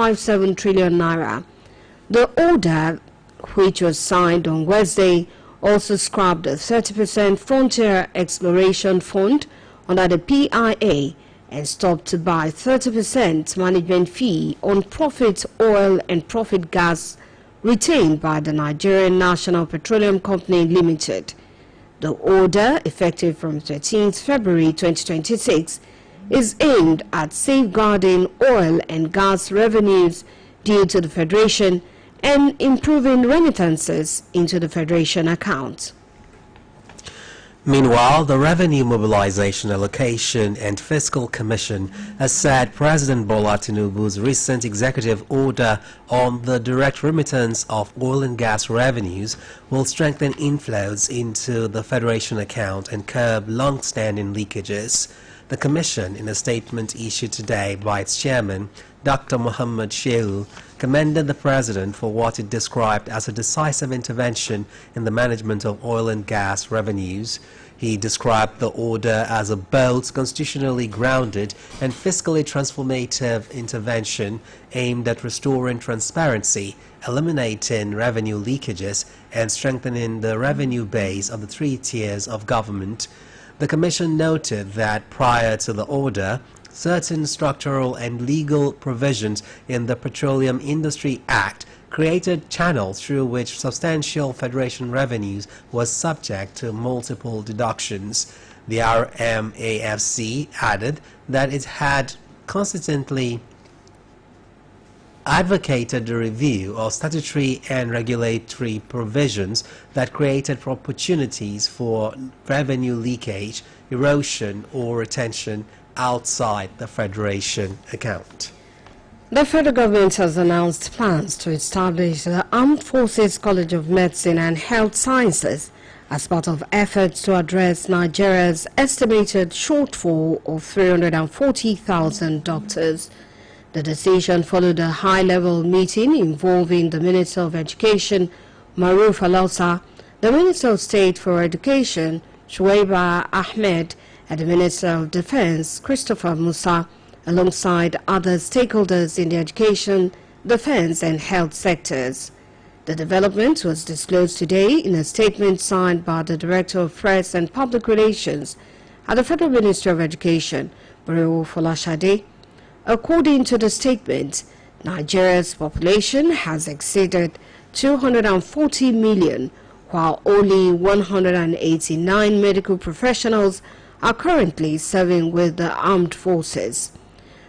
1.57 trillion naira. The order, which was signed on Wednesday, also scrapped the 30% Frontier Exploration Fund under the PIA and stopped to buy 30% management fee on profit oil and profit gas retained by the Nigerian National Petroleum Company Limited. The order, effective from 13th February 2026, is aimed at safeguarding oil and gas revenues due to the Federation and improving remittances into the Federation account. Meanwhile, the Revenue Mobilization Allocation and Fiscal Commission has said President Bola Tinubu's recent executive order on the direct remittance of oil and gas revenues will strengthen inflows into the Federation account and curb long-standing leakages. The Commission, in a statement issued today by its chairman, Dr. Muhammad Shehu, commended the President for what it described as a decisive intervention in the management of oil and gas revenues. He described the order as a bold, constitutionally grounded and fiscally transformative intervention aimed at restoring transparency, eliminating revenue leakages, and strengthening the revenue base of the three tiers of government. The Commission noted that prior to the order, certain structural and legal provisions in the Petroleum Industry Act created channels through which substantial Federation revenues was subject to multiple deductions. The RMAFC added that it had consistently advocated the review of statutory and regulatory provisions that created opportunities for revenue leakage, erosion, or retention outside the Federation account. The federal government has announced plans to establish the Armed Forces College of Medicine and Health Sciences as part of efforts to address Nigeria's estimated shortfall of 340,000 doctors. The decision followed a high-level meeting involving the Minister of Education, Maruf Alausa, the Minister of State for Education, Shuaiba Ahmed, and the Minister of Defense, Christopher Musa, alongside other stakeholders in the education, defense, and health sectors. The development was disclosed today in a statement signed by the Director of Press and Public Relations at the Federal Ministry of Education, Buriu Folashade. According to the statement, Nigeria's population has exceeded 240 million, while only 189 medical professionals are currently serving with the armed forces.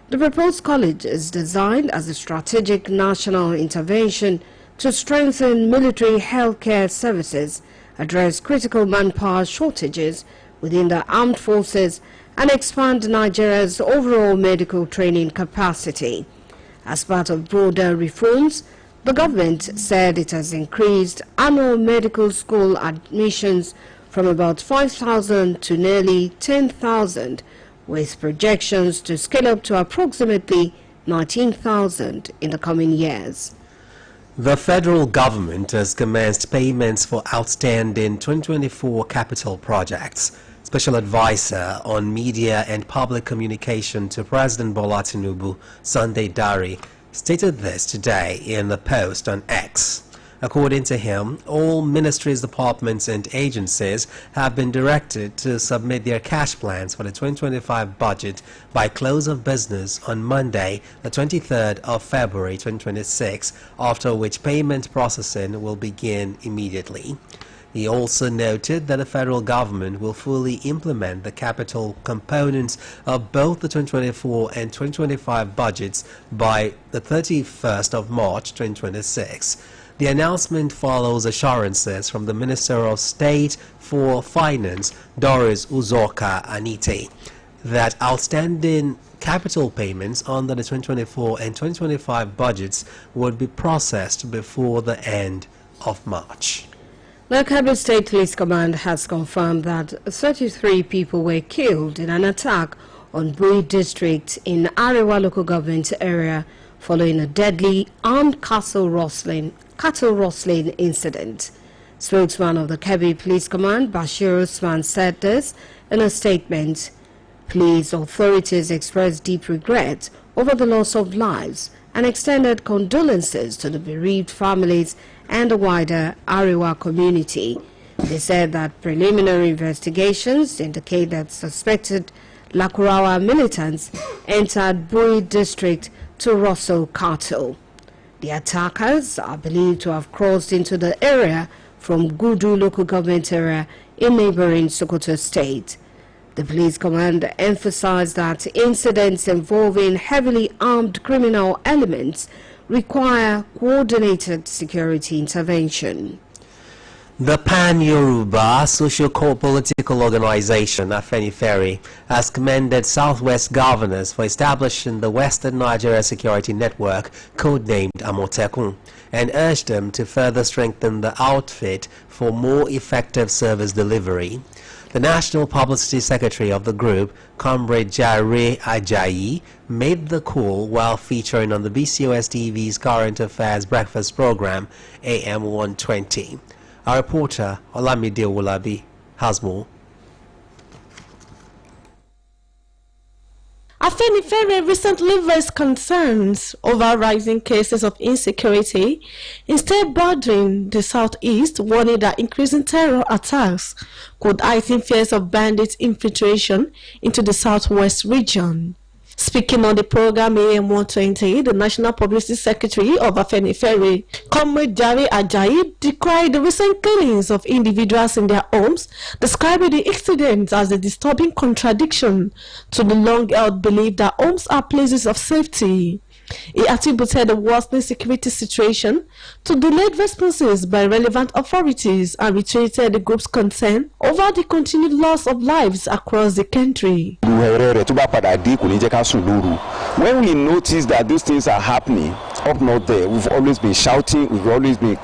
The proposed college is designed as a strategic national intervention to strengthen military healthcare services, address critical manpower shortages within the armed forces, and expand Nigeria's overall medical training capacity. As part of broader reforms, the government said it has increased annual medical school admissions from about 5,000 to nearly 10,000, with projections to scale up to approximately 19,000 in the coming years. The federal government has commenced payments for outstanding 2024 capital projects. Special Advisor on Media and Public Communication to President Bola Tinubu, Sunday Dari, stated this today in a post on X. According to him, all ministries, departments, and agencies have been directed to submit their cash plans for the 2025 budget by close of business on Monday, the 23rd of February 2026, after which payment processing will begin immediately. He also noted that the federal government will fully implement the capital components of both the 2024 and 2025 budgets by the 31st of March 2026. The announcement follows assurances from the Minister of State for Finance, Doris Uzoka Anite, that outstanding capital payments under the 2024 and 2025 budgets would be processed before the end of March. The Kebbi State Police Command has confirmed that 33 people were killed in an attack on Bui District in Arewa local government area following a deadly armed cattle rustling incident. Spokesman of the Kebbi Police Command, Bashir Usman, said this in a statement. Police authorities expressed deep regret over the loss of lives and extended condolences to the bereaved families and the wider Arewa community. They said that preliminary investigations indicate that suspected Lakurawa militants entered Bui district to rustle cattle. The attackers are believed to have crossed into the area from Gudu local government area in neighboring Sokoto state. The police commander emphasized that incidents involving heavily armed criminal elements require coordinated security intervention. The Pan-Yoruba socio-political organization, Afenifere, has commended Southwest governors for establishing the Western Nigeria Security Network, codenamed Amotekun, and urged them to further strengthen the outfit for more effective service delivery. The National Publicity Secretary of the group, Comrade Jare Ajayi, made the call while featuring on the BCOS TV's Current Affairs Breakfast program, AM 120. Our reporter, Olamide Owolabi, has more. Afenifere recently raised concerns over rising cases of insecurity in state bordering the southeast, warning that increasing terror attacks could heighten fears of bandit infiltration into the southwest region. Speaking on the program AM 120, the National Publicity Secretary of Afenifere, Comrade Jare Ajayi, decried the recent killings of individuals in their homes, describing the incident as a disturbing contradiction to the long-held belief that homes are places of safety. He attributed the worsening security situation to delayed responses by relevant authorities and reiterated the group's concern over the continued loss of lives across the country. When we notice that these things are happening up north there, we've always been shouting, we've always been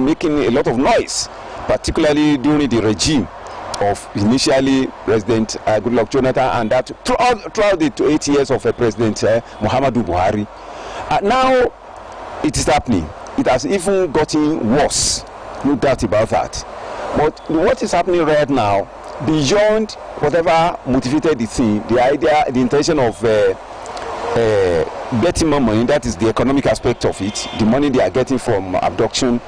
making a lot of noise, particularly during the regime of initially President Goodluck Jonathan, and that throughout the 8 years of President Muhammadu Buhari. Now it is happening. It has even gotten worse, no doubt about that. But what is happening right now, beyond whatever motivated the thing, the idea, the intention of getting more money, that is the economic aspect of it, the money they are getting from abduction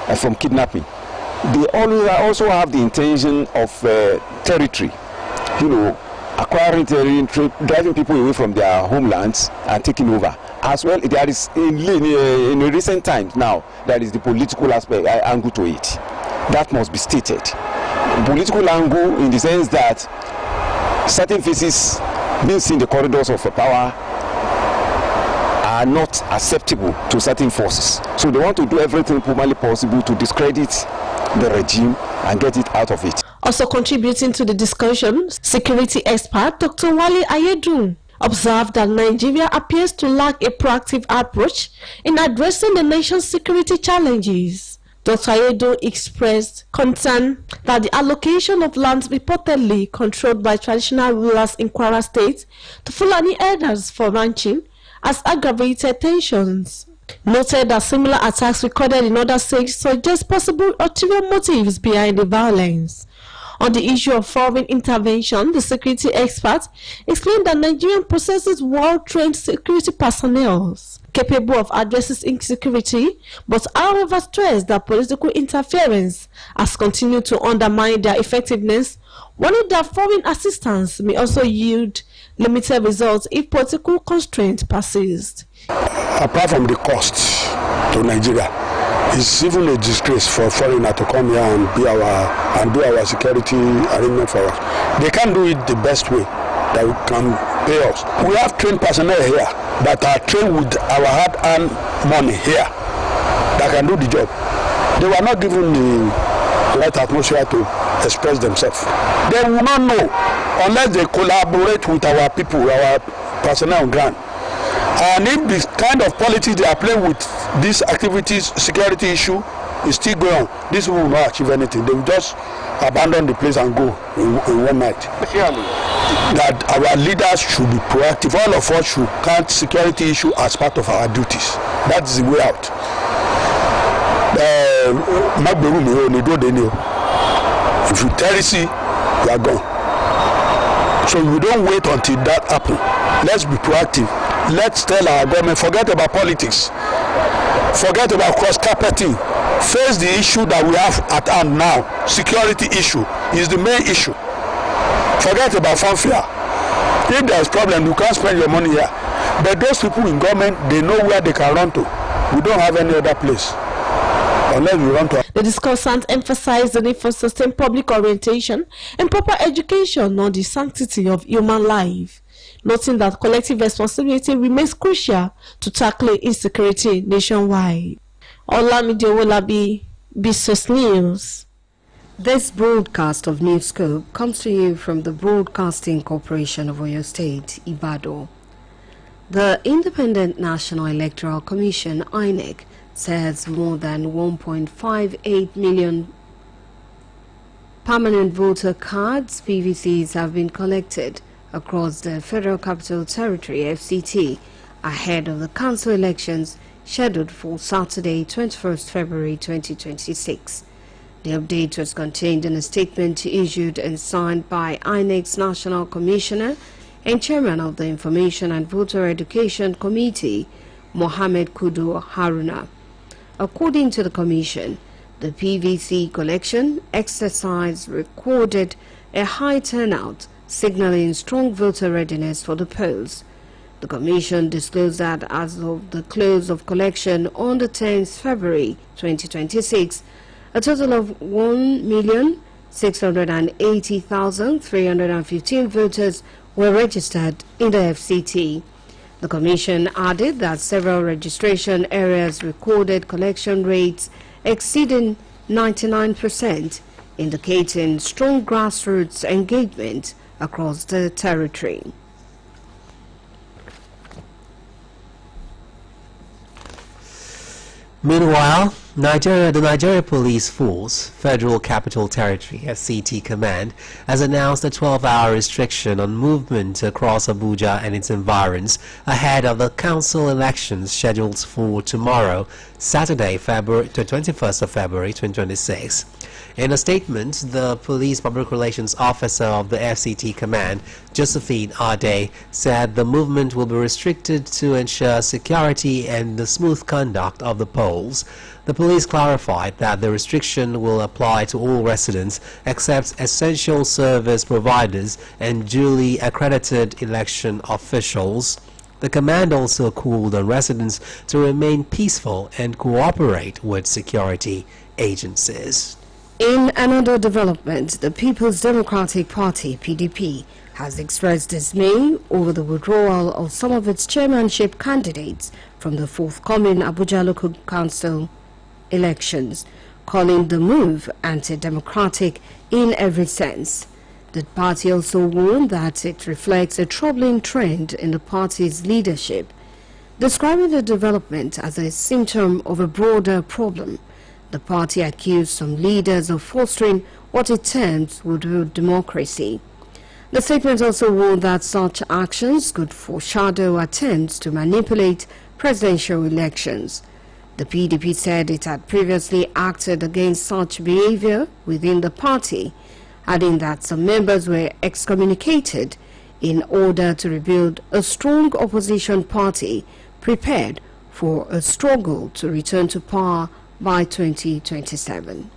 and from kidnapping. They also have the intention of territory, acquiring territory, driving people away from their homelands and taking over. As well, there is in recent times now, there is the political aspect angle to it. That must be stated. Political angle in the sense that certain faces being seen in the corridors of power are not acceptable to certain forces. So they want to do everything humanly possible to discredit the regime and get it out of it. Also contributing to the discussion, security expert Dr. Wale Ayedun observed that Nigeria appears to lack a proactive approach in addressing the nation's security challenges. Dr. Ayedun expressed concern that the allocation of lands reportedly controlled by traditional rulers in Kwara State to Fulani herders for ranching has aggravated tensions. Noted that similar attacks recorded in other states suggest possible ulterior motives behind the violence. On the issue of foreign intervention, the security expert explained that Nigeria possesses well-trained security personnel capable of addressing insecurity, but however stressed that political interference has continued to undermine their effectiveness, warning that foreign assistance may also yield limited results if political constraints persist. Apart from the cost to Nigeria, it's even a disgrace for a foreigner to come here and do our security arrangement for us. They can't do it the best way that we can pay us. We have trained personnel here that are trained with our hard-earned money here that can do the job. They were not given the right atmosphere to express themselves. They will not know unless they collaborate with our people, our personnel on ground. And if the kind of politics they are playing with these activities, security issue, is still going on, this will not achieve anything. They will just abandon the place and go in one night. Clearly, that our leaders should be proactive. All of us should count security issue as part of our duties. That is the way out. If you terrorize, you are gone. So we don't wait until that happens. Let's be proactive. Let's tell our government, forget about politics, forget about cross-carpeting. Face the issue that we have at hand now. Security issue is the main issue. Forget about fanfare. If there is problem, you can't spend your money here. But those people in government, they know where they can run to. We don't have any other place unless we run to. The discussant emphasized the need for sustained public orientation and proper education on the sanctity of human life, noting that collective responsibility remains crucial to tackle insecurity nationwide. Oluyole, Business News. This broadcast of Newscope comes to you from the Broadcasting Corporation of Oyo State, Ibadan. The Independent National Electoral Commission, INEC, says more than 1.58 million permanent voter cards, PVCs, have been collected across the Federal Capital Territory, FCT, ahead of the council elections scheduled for Saturday, 21st February 2026. The update was contained in a statement issued and signed by INEC's National Commissioner and Chairman of the Information and Voter Education Committee, Mohammed Kudu Haruna. According to the Commission, the PVC collection exercise recorded a high turnout, signaling strong voter readiness for the polls. The Commission disclosed that as of the close of collection on the 10th February 2026, a total of 1,680,315 voters were registered in the FCT. The Commission added that several registration areas recorded collection rates exceeding 99%, indicating strong grassroots engagement across the territory. Meanwhile, the Nigeria Police Force, Federal Capital Territory, FCT Command, has announced a 12-hour restriction on movement across Abuja and its environs ahead of the council elections scheduled for tomorrow, Saturday, February 21st of February 2026. In a statement, the Police Public Relations Officer of the FCT Command, Josephine Ade, said the movement will be restricted to ensure security and the smooth conduct of the polls. The police clarified that the restriction will apply to all residents except essential service providers and duly accredited election officials. The command also called on residents to remain peaceful and cooperate with security agencies. In another development, the People's Democratic Party, PDP, has expressed dismay over the withdrawal of some of its chairmanship candidates from the forthcoming Abuja Local Council elections, calling the move anti-democratic in every sense. The party also warned that it reflects a troubling trend in the party's leadership. Describing the development as a symptom of a broader problem, the party accused some leaders of fostering what it terms would democracy. The statement also warned that such actions could foreshadow attempts to manipulate presidential elections. The PDP said it had previously acted against such behavior within the party, adding that some members were excommunicated in order to rebuild a strong opposition party prepared for a struggle to return to power by 2027.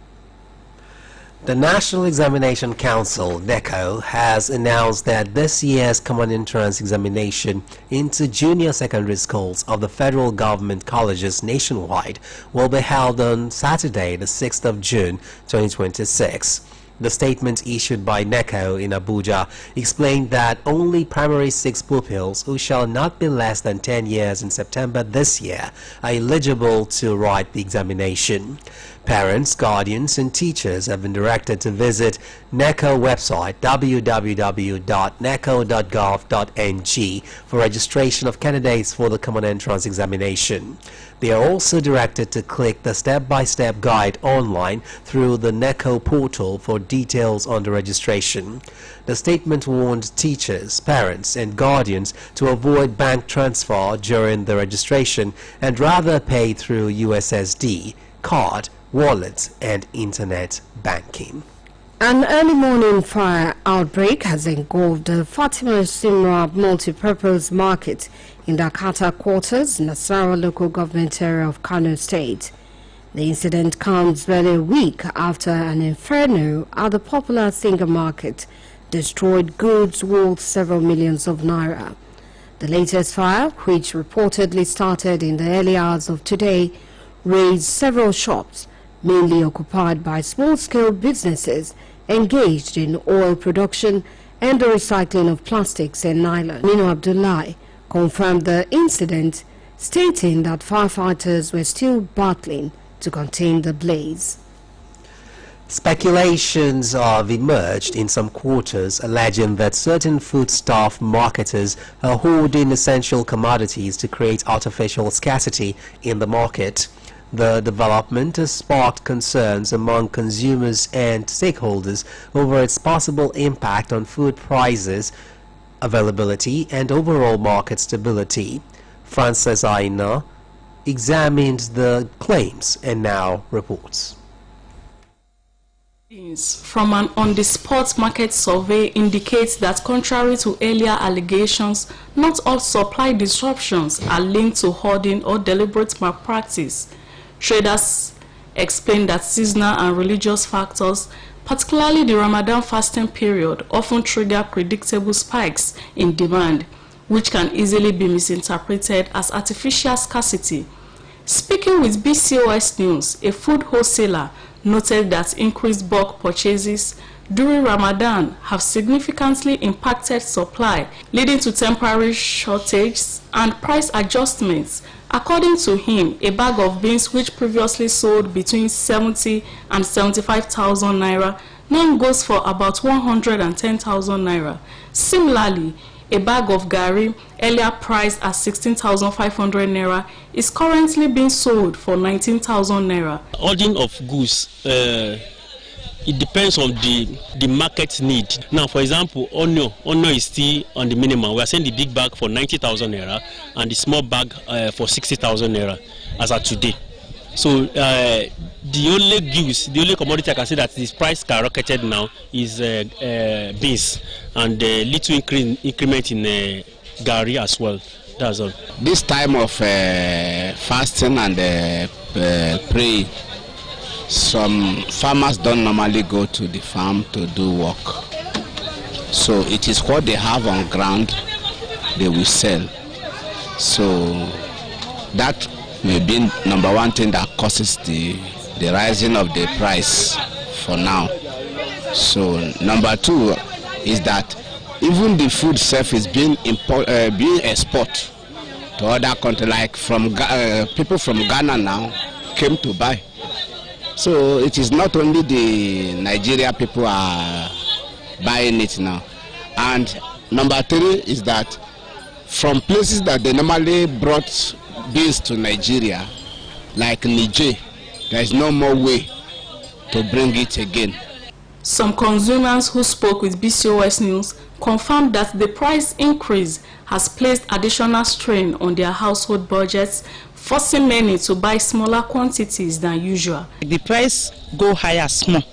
The National Examination Council, NECO, has announced that this year's Common Entrance Examination into junior secondary schools of the federal government colleges nationwide will be held on Saturday, the 6th of June, 2026. The statement issued by NECO in Abuja explained that only primary 6 pupils who shall not be less than 10 years in September this year are eligible to write the examination. Parents, guardians and teachers have been directed to visit NECO website www.neco.gov.ng for registration of candidates for the Common Entrance Examination. They are also directed to click the step-by-step guide online through the NECO portal for details on the registration. The statement warned teachers, parents and guardians to avoid bank transfer during the registration and rather pay through USSD, card, wallets and internet banking. An early morning fire outbreak has engulfed the Fatima Simra multi-purpose market in the Qatar quarters, Nasarawa local government area of Kano State. The incident comes barely a week after an inferno at the popular Thinker Market destroyed goods worth several millions of naira. The latest fire, which reportedly started in the early hours of today, razed several shops, mainly occupied by small-scale businesses engaged in oil production and the recycling of plastics and nylon. Nino Abdullahi confirmed the incident, stating that firefighters were still battling to contain the blaze. Speculations have emerged in some quarters alleging that certain foodstuff marketers are hoarding essential commodities to create artificial scarcity in the market. The development has sparked concerns among consumers and stakeholders over its possible impact on food prices, availability, and overall market stability. Frances Aina examined the claims and now reports. From an on-the-spot market survey indicates that contrary to earlier allegations, not all supply disruptions are linked to hoarding or deliberate malpractice. Traders explain that seasonal and religious factors, particularly the Ramadan fasting period, often trigger predictable spikes in demand, which can easily be misinterpreted as artificial scarcity. Speaking with BCOS News, a food wholesaler noted that increased bulk purchases during Ramadan have significantly impacted supply, leading to temporary shortages and price adjustments. According to him, a bag of beans which previously sold between 70 and 75,000 naira now goes for about 110,000 naira. Similarly, a bag of gari, earlier priced at 16,500 naira, is currently being sold for 19,000 naira. Ordering of goods, it depends on the market need. Now, for example, onion is still on the minimum. We are selling the big bag for 90,000 naira and the small bag for 60,000 naira as of today. So the only commodity I can say that this price skyrocketed now is beans, and little increment in gari as well. That's all. This time of fasting and praying, some farmers don't normally go to the farm to do work. So it is what they have on ground they will sell. So that may be number one thing that causes the rising of the price for now. So number two is that even the food itself is being exported to other countries, like from people from Ghana now came to buy. So it is not only the Nigeria people are buying it now. And number three is that from places that they normally brought beans to Nigeria, like Niger, there is no more way to bring it again. Some consumers who spoke with BCOS News confirmed that the price increase has placed additional strain on their household budgets, forcing many to buy smaller quantities than usual. The price go higher small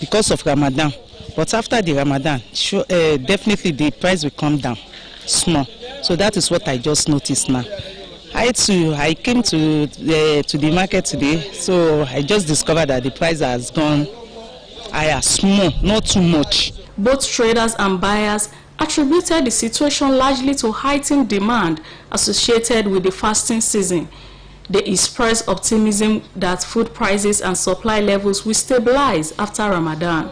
because of Ramadan, but after the Ramadan, definitely the price will come down small. So that is what I just noticed now. I came to the market today, so I just discovered that the price has gone higher small, not too much. Both traders and buyers attributed the situation largely to heightened demand associated with the fasting season. They expressed optimism that food prices and supply levels will stabilize after Ramadan.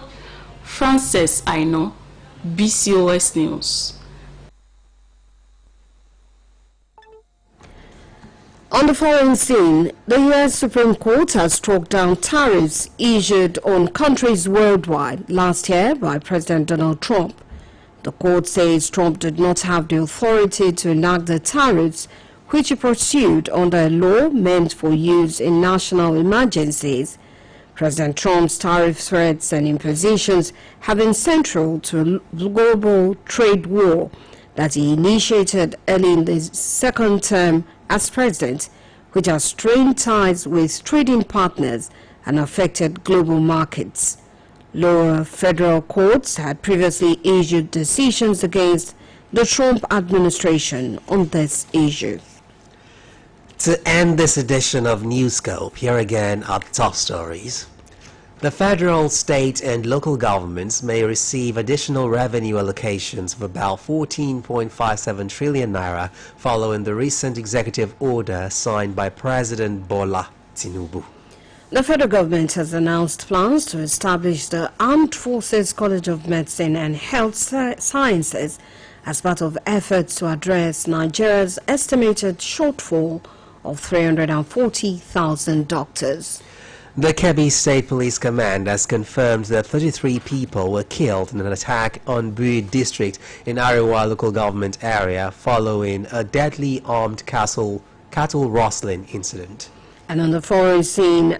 Frances Aino, BCOS News. On the foreign scene, the U.S. Supreme Court has struck down tariffs issued on countries worldwide last year by President Donald Trump. The court says Trump did not have the authority to enact the tariffs, which he pursued under a law meant for use in national emergencies. President Trump's tariff threats and impositions have been central to a global trade war that he initiated early in his second term as president, which has strained ties with trading partners and affected global markets. Lower federal courts had previously issued decisions against the Trump administration on this issue. To end this edition of Newscope, here again are the top stories. The federal, state and local governments may receive additional revenue allocations of about 14.57 trillion naira following the recent executive order signed by President Bola Tinubu. The federal government has announced plans to establish the Armed Forces College of Medicine and Health Sciences as part of efforts to address Nigeria's estimated shortfall of 340,000 doctors. The Kebbi State Police Command has confirmed that 33 people were killed in an attack on Bui district in Ariwa local government area following a deadly armed cattle rustling incident. And on the foreign scene,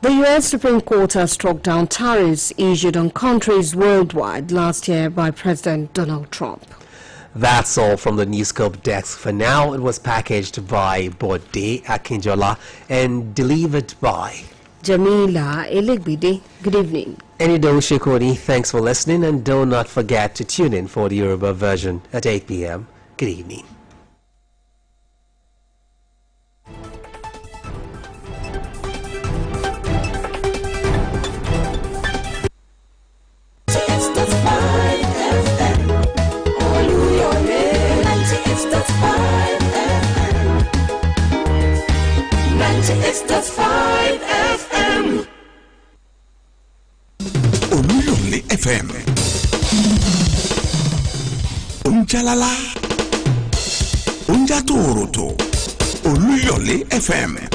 the U.S. Supreme Court has struck down tariffs issued on countries worldwide last year by President Donald Trump. That's all from the Newscope desk for now. It was packaged by Bode Akinjola and delivered by Jamila Elegbide. Good evening. Enido Shekoni, thanks for listening, and do not forget to tune in for the Yoruba version at 8 p.m. Good evening. Oluyole FM. Unjalala. Unjatoroto. Oluyole FM.